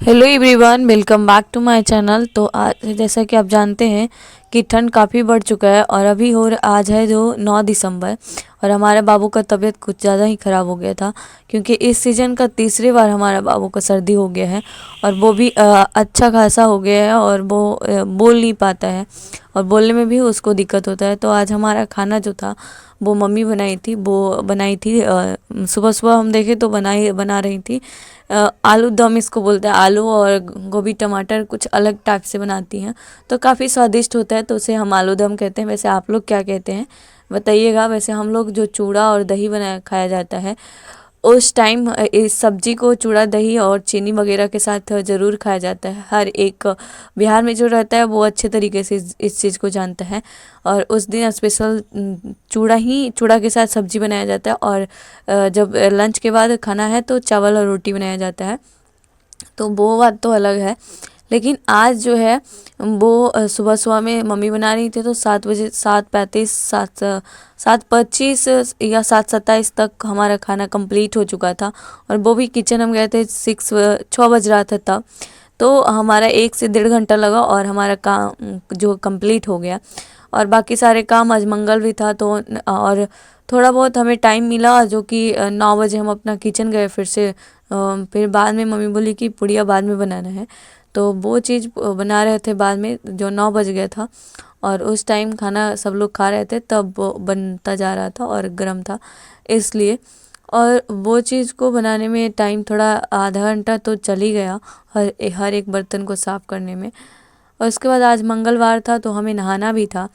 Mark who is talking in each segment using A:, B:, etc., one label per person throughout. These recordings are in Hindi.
A: Hello everyone, welcome back to my channel. तो आज जैसा कि आप जानते हैं कि ठंड काफ़ी बढ़ चुका है और अभी आज है जो 9 दिसंबर और हमारे बाबू का तबीयत कुछ ज़्यादा ही ख़राब हो गया था क्योंकि इस सीज़न का तीसरी बार हमारे बाबू को सर्दी हो गया है और वो भी अच्छा खासा हो गया है और वो बोल नहीं पाता है और बोलने में भी उसको दिक्कत होता है। तो आज हमारा खाना जो था वो मम्मी बनाई थी सुबह सुबह हम देखे तो बना रही थी आलू दम इसको बोलते हैं। आलू और गोभी टमाटर कुछ अलग टाइप से बनाती हैं तो काफ़ी स्वादिष्ट होता है, तो उसे हम आलू दम कहते हैं। वैसे आप लोग क्या कहते हैं बताइएगा। वैसे हम लोग जो चूड़ा और दही बनाया खाया जाता है उस टाइम इस सब्जी को चूड़ा दही और चीनी वगैरह के साथ ज़रूर खाया जाता है। हर एक बिहार में जो रहता है वो अच्छे तरीके से इस चीज़ को जानता है और उस दिन स्पेशल चूड़ा के साथ सब्जी बनाया जाता है और जब लंच के बाद खाना है तो चावल और रोटी बनाया जाता है। तो वो बात तो अलग है, लेकिन आज जो है वो सुबह सुबह में मम्मी बना रही थी तो 7 बजे 7:35 7:25 या 7:27 तक हमारा खाना कंप्लीट हो चुका था और वो भी किचन हम गए थे 6 बज रहा था तब। तो हमारा 1 से 1.5 घंटा लगा और हमारा काम जो कंप्लीट हो गया और बाकी सारे काम, आज मंगल भी था तो और थोड़ा बहुत हमें टाइम मिला जो कि 9 बजे हम अपना किचन गए फिर से। फिर बाद में मम्मी बोली कि पुड़िया बाद में बनाना है तो वो चीज़ बना रहे थे बाद में जो 9 बज गया था और उस टाइम खाना सब लोग खा रहे थे तब वो बनता जा रहा था और गर्म था इसलिए। और वो चीज़ को बनाने में टाइम थोड़ा आधा घंटा तो चल ही गया हर एक बर्तन को साफ़ करने में। और उसके बाद आज मंगलवार था तो हमें नहाना भी था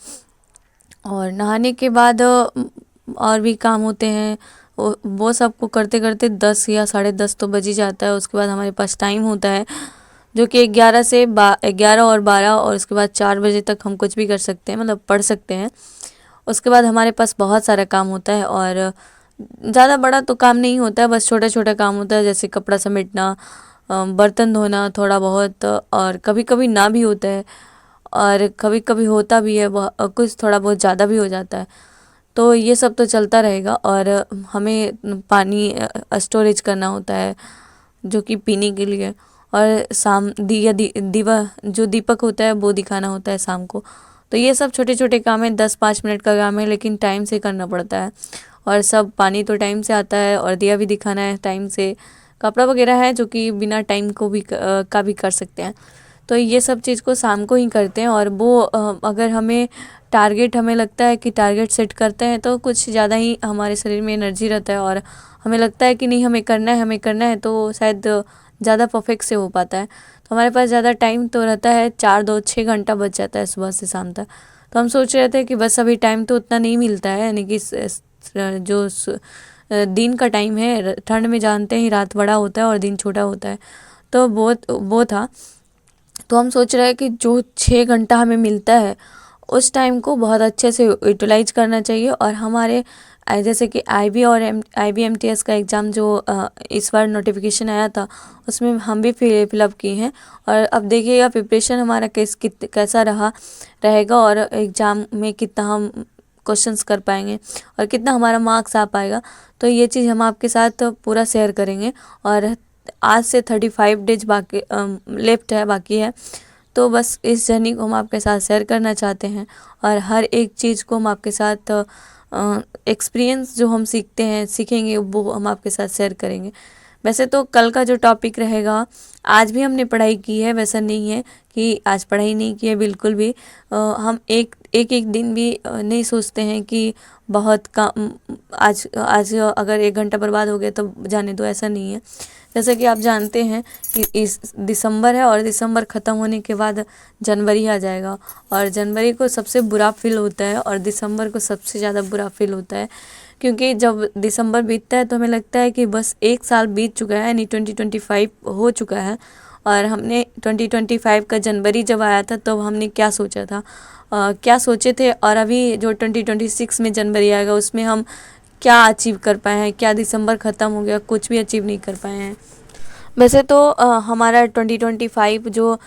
A: और नहाने के बाद और भी काम होते हैं वो सबको करते करते 10 या 10:30 तो बज ही जाता है। उसके बाद हमारे पास टाइम होता है जो कि 11 और 12 और उसके बाद 4 बजे तक हम कुछ भी कर सकते हैं, मतलब पढ़ सकते हैं। उसके बाद हमारे पास बहुत सारा काम होता है और ज़्यादा बड़ा तो काम नहीं होता है, बस छोटा छोटा काम होता है जैसे कपड़ा समेटना, बर्तन धोना थोड़ा बहुत, और कभी कभी ना भी होता है और कभी कभी होता भी है कुछ थोड़ा बहुत ज़्यादा भी हो जाता है। तो ये सब तो चलता रहेगा और हमें पानी स्टोरेज करना होता है जो कि पीने के लिए, और शाम दीवा जो दीपक होता है वो दिखाना होता है शाम को। तो ये सब छोटे छोटे काम है, 10-5 मिनट का काम है लेकिन टाइम से करना पड़ता है। और सब पानी तो टाइम से आता है और दिया भी दिखाना है टाइम से। कपड़ा वगैरह है जो कि बिना टाइम को भी का भी कर सकते हैं। तो ये सब चीज़ को शाम को ही करते हैं और वो अगर हमें लगता है कि टारगेट सेट करते हैं तो कुछ ज़्यादा ही हमारे शरीर में एनर्जी रहता है और हमें लगता है कि नहीं हमें करना है तो शायद ज़्यादा परफेक्ट से हो पाता है। तो हमारे पास ज़्यादा टाइम तो रहता है, 4-2-6 घंटा बच जाता है सुबह से शाम तक। तो हम सोच रहे थे कि बस अभी टाइम तो उतना नहीं मिलता है, यानी कि दिन का टाइम है, ठंड में जानते हैं रात बड़ा होता है और दिन छोटा होता है। तो वो था। तो हम सोच रहे हैं कि जो 6 घंटा हमें मिलता है उस टाइम को बहुत अच्छे से यूटिलाइज करना चाहिए। और हमारे जैसे कि IB MTS का एग्ज़ाम जो इस बार नोटिफिकेशन आया था उसमें हम भी फिलअप किए हैं और अब देखिएगा प्रिपरेशन हमारा कैसा रहेगा और एग्ज़ाम में कितना हम क्वेश्चंस कर पाएंगे और कितना हमारा मार्क्स आ पाएगा। तो ये चीज़ हम आपके साथ पूरा शेयर करेंगे। और आज से 35 डेज बाकी लेफ्ट है, बाकी है। तो बस इस जर्नी को हम आपके साथ शेयर करना चाहते हैं और हर एक चीज़ को हम आपके साथ एक्सपीरियंस जो हम सीखेंगे वो हम आपके साथ शेयर करेंगे। वैसे तो कल का जो टॉपिक रहेगा, आज भी हमने पढ़ाई की है, वैसा नहीं है कि आज पढ़ाई नहीं की है, बिल्कुल भी। हम एक दिन भी नहीं सोचते हैं कि बहुत काम आज आज अगर 1 घंटा बर्बाद हो गया तो जाने दो, ऐसा नहीं है। जैसे कि आप जानते हैं कि इस दिसंबर है और दिसंबर ख़त्म होने के बाद जनवरी आ जाएगा और जनवरी को सबसे बुरा फील होता है और दिसंबर को सबसे ज़्यादा बुरा फील होता है क्योंकि जब दिसंबर बीतता है तो हमें लगता है कि बस 1 साल बीत चुका है, यानी 2025 हो चुका है। और हमने 2025 का जनवरी जब आया था तो हमने क्या सोचा था, क्या सोचे थे, और अभी जो 2026 में जनवरी आएगा उसमें हम क्या अचीव कर पाए हैं, क्या दिसंबर ख़त्म हो गया कुछ भी अचीव नहीं कर पाए हैं। वैसे तो हमारा 2025 जो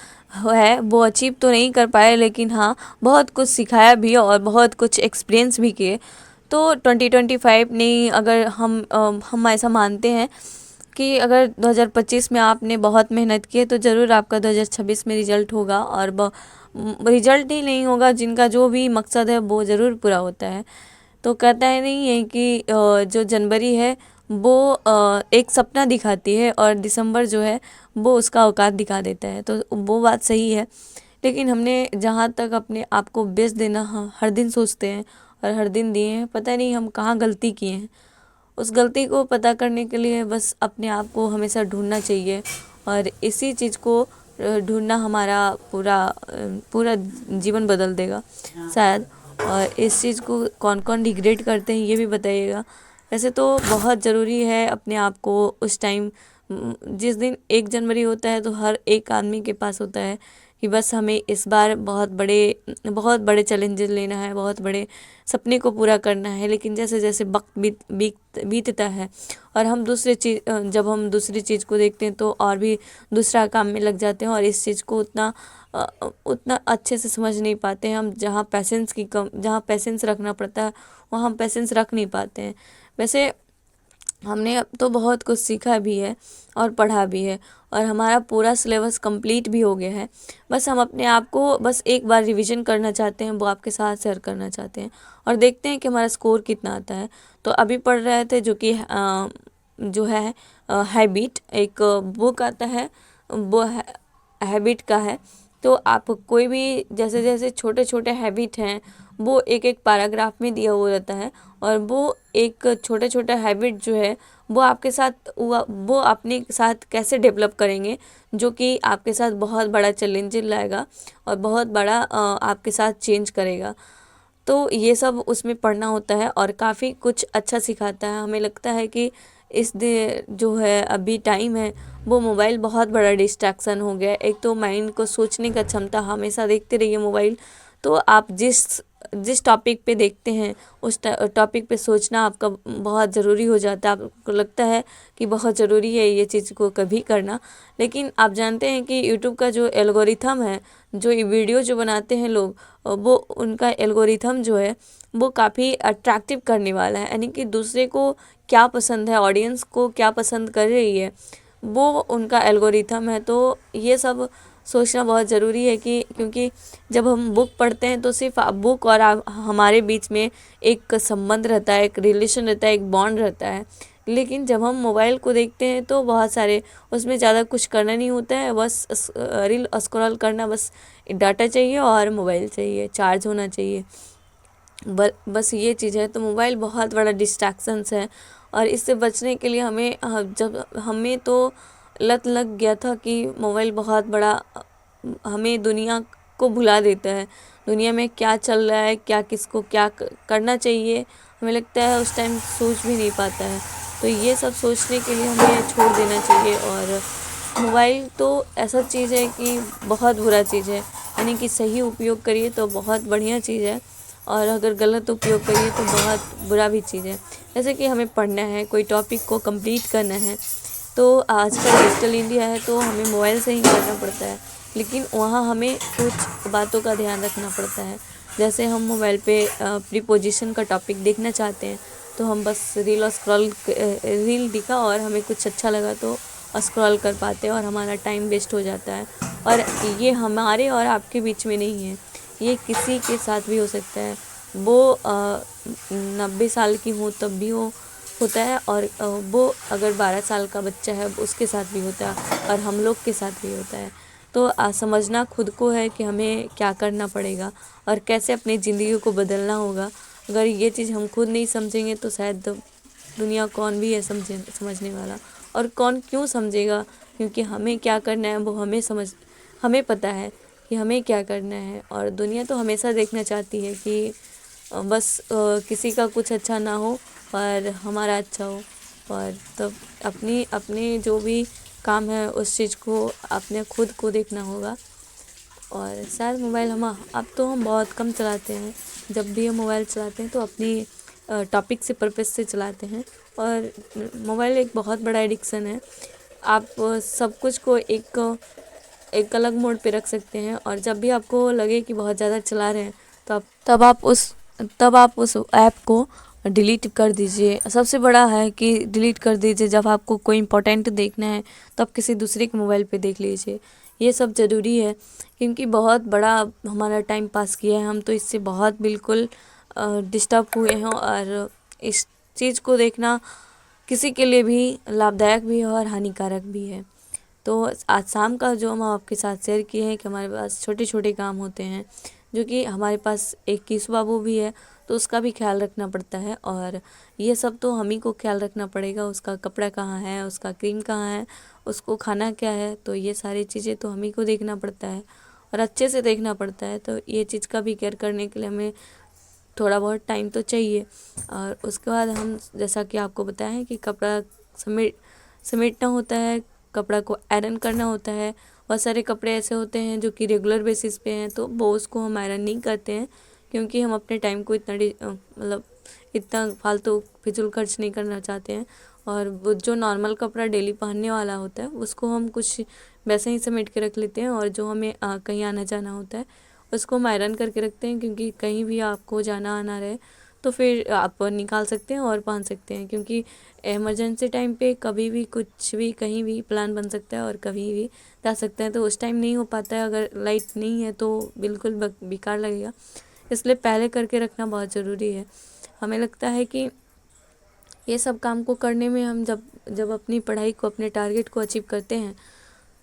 A: है वो अचीव तो नहीं कर पाए, लेकिन हाँ बहुत कुछ सिखाया भी और बहुत कुछ एक्सपीरियंस भी किए। तो 2025 नहीं, अगर हम ऐसा मानते हैं कि अगर 2025 में आपने बहुत मेहनत की है तो ज़रूर आपका 2026 में रिजल्ट होगा, और रिजल्ट ही नहीं होगा, जिनका जो भी मकसद है वो ज़रूर पूरा होता है। तो कहता है नहीं है कि जो जनवरी है वो एक सपना दिखाती है, और दिसंबर जो है वो उसका औकात दिखा देता है। तो वो बात सही है, लेकिन हमने जहाँ तक अपने आप को बेस्ट देना हर दिन सोचते हैं और हर दिन दिए हैं, पता नहीं हम कहाँ गलती किए हैं। उस गलती को पता करने के लिए बस अपने आप को हमेशा ढूंढना चाहिए, और इसी चीज़ को ढूंढना हमारा पूरा जीवन बदल देगा शायद। और इस चीज़ को कौन कौन रिग्रेट करते हैं ये भी बताइएगा। वैसे तो बहुत ज़रूरी है अपने आप को उस टाइम, जिस दिन 1 जनवरी होता है तो हर एक आदमी के पास होता है कि बस हमें इस बार बहुत बड़े चैलेंजेस लेना है, बहुत बड़े सपने को पूरा करना है। लेकिन जैसे जैसे वक्त बीतता है और जब हम दूसरी चीज़ को देखते हैं तो और भी दूसरा काम में लग जाते हैं, और इस चीज़ को उतना अच्छे से समझ नहीं पाते हैं हम। जहाँ पैसेंस रखना पड़ता है वहाँ हम पैसेंस रख नहीं पाते हैं। वैसे हमने अब तो बहुत कुछ सीखा भी है और पढ़ा भी है, और हमारा पूरा सिलेबस कंप्लीट भी हो गया है। बस हम अपने आप को बस एक बार रिवीजन करना चाहते हैं, वो आपके साथ शेयर करना चाहते हैं, और देखते हैं कि हमारा स्कोर कितना आता है। तो अभी पढ़ रहे थे जो कि जो है हैबिट, एक बुक आता है, वो हैबिट का है। तो आप कोई भी जैसे जैसे छोटे छोटे हैबिट हैं वो एक एक पैराग्राफ में दिया हुआ रहता है, और वो एक छोटे छोटे हैबिट जो है वो अपने साथ कैसे डेवलप करेंगे, जो कि आपके साथ बहुत बड़ा चैलेंज लाएगा और बहुत बड़ा आपके साथ चेंज करेगा। तो ये सब उसमें पढ़ना होता है और काफ़ी कुछ अच्छा सिखाता है। हमें लगता है कि जो है अभी टाइम है वो मोबाइल बहुत बड़ा डिस्ट्रैक्शन हो गया है। एक तो माइंड को सोचने का क्षमता, हमेशा देखते रहिए मोबाइल, तो आप जिस टॉपिक पे देखते हैं उस टॉपिक पे सोचना आपका बहुत ज़रूरी हो जाता है। आपको लगता है कि बहुत ज़रूरी है ये चीज़ को कभी करना, लेकिन आप जानते हैं कि यूट्यूब का जो एल्गोरिथम है, जो ये वीडियो जो बनाते हैं लोग, वो उनका एल्गोरिथम जो है वो काफ़ी अट्रैक्टिव करने वाला है। यानी कि दूसरे को क्या पसंद है, ऑडियंस को क्या पसंद कर रही है, वो उनका एल्गोरिथम है। तो ये सब सोचना बहुत ज़रूरी है कि क्योंकि जब हम बुक पढ़ते हैं तो सिर्फ बुक और हमारे बीच में एक संबंध रहता है, एक रिलेशन रहता है, एक बॉन्ड रहता है। लेकिन जब हम मोबाइल को देखते हैं तो बहुत सारे उसमें ज़्यादा कुछ करना नहीं होता है, बस रील स्क्रॉल करना, बस डाटा चाहिए और मोबाइल चाहिए, चार्ज होना चाहिए, बस ये चीज़ है। तो मोबाइल बहुत बड़ा डिस्ट्रैक्शंस है, और इससे बचने के लिए जब हमें तो लत लग गया था कि मोबाइल बहुत बड़ा हमें दुनिया को भुला देता है। दुनिया में क्या चल रहा है, क्या किसको क्या करना चाहिए, हमें लगता है उस टाइम सोच भी नहीं पाता है। तो ये सब सोचने के लिए हमें छोड़ देना चाहिए। और मोबाइल तो ऐसा चीज़ है कि बहुत बुरा चीज़ है, यानी कि सही उपयोग करिए तो बहुत बढ़िया चीज़ है, और अगर गलत उपयोग करिए तो बहुत बुरा भी चीज़ है। जैसे कि हमें पढ़ना है, कोई टॉपिक को कंप्लीट करना है, तो आजकल डिजिटल इंडिया है तो हमें मोबाइल से ही करना पड़ता है, लेकिन वहाँ हमें कुछ बातों का ध्यान रखना पड़ता है। जैसे हम मोबाइल पे प्रीपोजिशन का टॉपिक देखना चाहते हैं तो हम बस रील दिखा और हमें कुछ अच्छा लगा तो स्क्रॉल कर पाते हैं, और हमारा टाइम वेस्ट हो जाता है। और ये हमारे और आपके बीच में नहीं है, ये किसी के साथ भी हो सकता है। वो 90 साल की हो तब भी होता है, और वो अगर 12 साल का बच्चा है उसके साथ भी होता है, और हम लोग के साथ भी होता है। तो समझना खुद को है कि हमें क्या करना पड़ेगा और कैसे अपनी ज़िंदगी को बदलना होगा। अगर ये चीज़ हम खुद नहीं समझेंगे तो शायद दुनिया कौन भी है समझने वाला, और कौन क्यों समझेगा, क्योंकि हमें क्या करना है वो हमें पता है कि हमें क्या करना है। और दुनिया तो हमेशा देखना चाहती है कि बस किसी का कुछ अच्छा ना हो और हमारा अच्छा हो। और तब अपने जो भी काम है उस चीज़ को अपने खुद को देखना होगा। और शायद मोबाइल अब तो हम बहुत कम चलाते हैं, जब भी हम मोबाइल चलाते हैं तो अपनी टॉपिक से पर्पस से चलाते हैं। और मोबाइल एक बहुत बड़ा एडिक्शन है। आप सब कुछ को एक अलग मोड पे रख सकते हैं, और जब भी आपको लगे कि बहुत ज़्यादा चला रहे हैं तो तब आप उस ऐप को डिलीट कर दीजिए। सबसे बड़ा है कि डिलीट कर दीजिए, जब आपको कोई इम्पोर्टेंट देखना है तब किसी दूसरे के मोबाइल पे देख लीजिए। ये सब ज़रूरी है, क्योंकि बहुत बड़ा हमारा टाइम पास किया है, हम तो इससे बहुत बिल्कुल डिस्टर्ब हुए हैं। और इस चीज़ को देखना किसी के लिए भी लाभदायक भी है और हानिकारक भी है। तो आज शाम का जो हम आपके साथ शेयर किए हैं कि हमारे पास छोटे छोटे काम होते हैं, जो कि हमारे पास एक कीसू बाबू भी है, तो उसका भी ख्याल रखना पड़ता है। और ये सब तो हम ही को ख्याल रखना पड़ेगा, उसका कपड़ा कहाँ है, उसका क्रीम कहाँ है, उसको खाना क्या है, तो ये सारी चीज़ें तो हम ही को देखना पड़ता है और अच्छे से देखना पड़ता है। तो ये चीज़ का भी केयर करने के लिए हमें थोड़ा बहुत टाइम तो चाहिए। और उसके बाद हम, जैसा कि आपको बताया है कि कपड़ा समेटना होता है, कपड़ा को आयरन करना होता है। बहुत सारे कपड़े ऐसे होते हैं जो कि रेगुलर बेसिस पे हैं, तो वो उसको हम आयरन नहीं करते हैं, क्योंकि हम अपने टाइम को मतलब इतना फालतू फिजूल खर्च नहीं करना चाहते हैं। और वो जो नॉर्मल कपड़ा डेली पहनने वाला होता है उसको हम कुछ वैसे ही समेट के रख लेते हैं। और जो हमें कहीं आना जाना होता है उसको हम आयरन करके रखते हैं, क्योंकि कहीं भी आपको जाना आना रहे तो फिर आप निकाल सकते हैं और पहन सकते हैं। क्योंकि इमरजेंसी टाइम पे कभी भी कुछ भी कहीं भी प्लान बन सकता है और कभी भी जा सकते हैं, तो उस टाइम नहीं हो पाता है। अगर लाइट नहीं है तो बिल्कुल बेकार लगेगा, इसलिए पहले करके रखना बहुत ज़रूरी है। हमें लगता है कि ये सब काम को करने में हम जब जब अपनी पढ़ाई को, अपने टारगेट को अचीव करते हैं,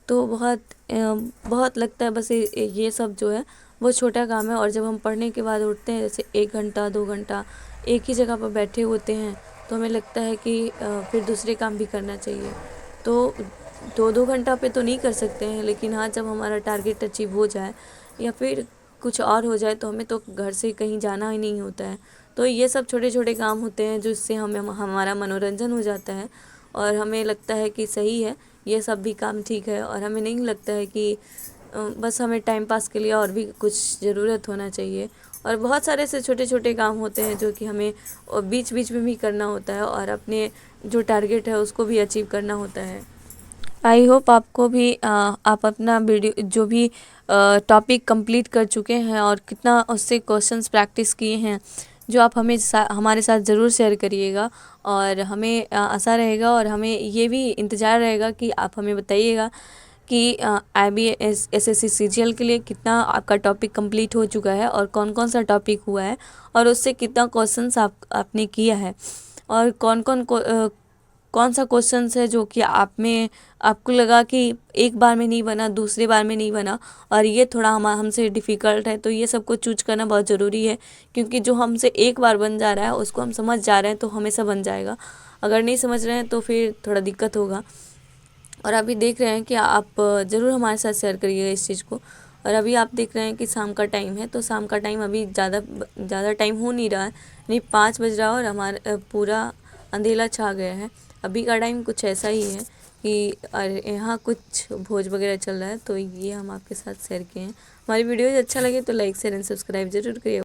A: तो बहुत लगता है बस ये सब जो है वो छोटा काम है। और जब हम पढ़ने के बाद उठते हैं, जैसे 1 घंटा 2 घंटा एक ही जगह पर बैठे होते हैं, तो हमें लगता है कि फिर दूसरे काम भी करना चाहिए। तो 2-2 घंटा पे तो नहीं कर सकते हैं, लेकिन हाँ, जब हमारा टारगेट अचीव हो जाए या फिर कुछ और हो जाए तो हमें तो घर से कहीं जाना ही नहीं होता है। तो ये सब छोटे छोटे काम होते हैं जिससे हमें हमारा मनोरंजन हो जाता है और हमें लगता है कि सही है, ये सब भी काम ठीक है। और हमें नहीं लगता है कि बस हमें टाइम पास के लिए और भी कुछ ज़रूरत होना चाहिए। और बहुत सारे ऐसे छोटे छोटे काम होते हैं जो कि हमें बीच बीच में भी करना होता है और अपने जो टारगेट है उसको भी अचीव करना होता है। आई होप आपको भी आप अपना वीडियो जो भी टॉपिक कंप्लीट कर चुके हैं और कितना उससे क्वेश्चंस प्रैक्टिस किए हैं, जो आप हमें हमारे साथ ज़रूर शेयर करिएगा। और हमें आशा रहेगा और हमें ये भी इंतज़ार रहेगा कि आप हमें बताइएगा कि IBS SSC CGL के लिए कितना आपका टॉपिक कंप्लीट हो चुका है और कौन कौन सा टॉपिक हुआ है और उससे कितना क्वेश्चंस आपने किया है, और कौन सा क्वेश्चंस है जो कि आपको लगा कि एक बार में नहीं बना, दूसरे बार में नहीं बना और ये थोड़ा हमसे डिफ़िकल्ट है। तो ये सब को चूज करना बहुत ज़रूरी है, क्योंकि जो हमसे एक बार बन जा रहा है उसको हम समझ जा रहे हैं तो हमेशा बन जाएगा। अगर नहीं समझ रहे हैं तो फिर थोड़ा दिक्कत होगा। और अभी देख रहे हैं कि आप ज़रूर हमारे साथ शेयर करिएगा इस चीज़ को। और अभी आप देख रहे हैं कि शाम का टाइम है, तो शाम का टाइम अभी ज़्यादा टाइम हो नहीं रहा है, नहीं 5 बज रहा है और हमारा पूरा अंधेला छा गया है। अभी का टाइम कुछ ऐसा ही है कि यहाँ कुछ भोज वगैरह चल रहा है, तो ये हम आपके साथ शेयर किए हैं। हमारी वीडियोज़ अच्छा लगे तो लाइक शेयर एंड सब्सक्राइब जरूर करिए।